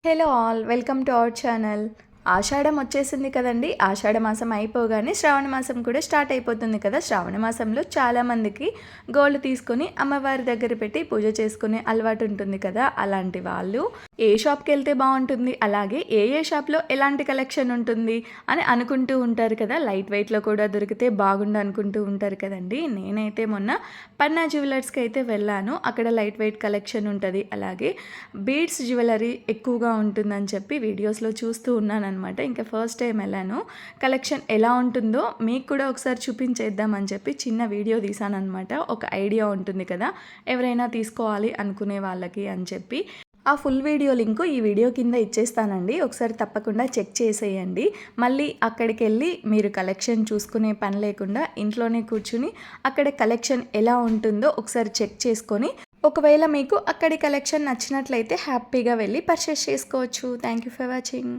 Hello all, welcome to our channel. Ashadham వచ్చేసింది కదండి. ఆషాఢ మాసం అయిపోగానే శ్రావణ మాసం కూడా స్టార్ట్ అయిపోతుంది కదా. శ్రావణ మాసంలో చాలామందికి గోల్డ్ తీసుకొని అమ్మవారి దగ్గర పెట్టి పూజ చేసుకునే అలవాటు ఉంటుంది కదా. అలాంటి వాళ్ళు ఏ షాప్కి వెళ్తే బాగుంటుంది, అలాగే ఏ షాప్లో ఎలాంటి కలెక్షన్ ఉంటుంది అని అనుకుంటూ ఉంటారు కదా. లైట్ వెయిట్లో కూడా దొరికితే బాగుండు అనుకుంటూ ఉంటారు కదండి. నేనైతే మొన్న పన్నా జ్యువెలర్స్కి అయితే వెళ్ళాను. అక్కడ లైట్ వెయిట్ కలెక్షన్ ఉంటుంది, అలాగే బీడ్స్ జ్యువెలరీ ఎక్కువగా ఉంటుందని చెప్పి వీడియోస్లో చూస్తూ ఉన్నాను అనమాట. ఇంకా ఫస్ట్ టైం వెళ్ళాను. కలెక్షన్ ఎలా ఉంటుందో మీకు కూడా ఒకసారి చూపించేద్దామని చెప్పి చిన్న వీడియో తీసాను అనమాట. ఒక ఐడియా ఉంటుంది కదా ఎవరైనా తీసుకోవాలి అనుకునే వాళ్ళకి అని చెప్పి. ఆ ఫుల్ వీడియో లింకు ఈ వీడియో కింద ఇచ్చేస్తానండి. ఒకసారి తప్పకుండా చెక్ చేసేయండి. మళ్ళీ అక్కడికి వెళ్ళి మీరు కలెక్షన్ చూసుకునే పని లేకుండా ఇంట్లోనే కూర్చుని అక్కడ కలెక్షన్ ఎలా ఉంటుందో ఒకసారి చెక్ చేసుకొని ఒకవేళ మీకు అక్కడి కలెక్షన్ నచ్చినట్లయితే హ్యాపీగా వెళ్ళి పర్చేస్ చేసుకోవచ్చు. Thank you for watching.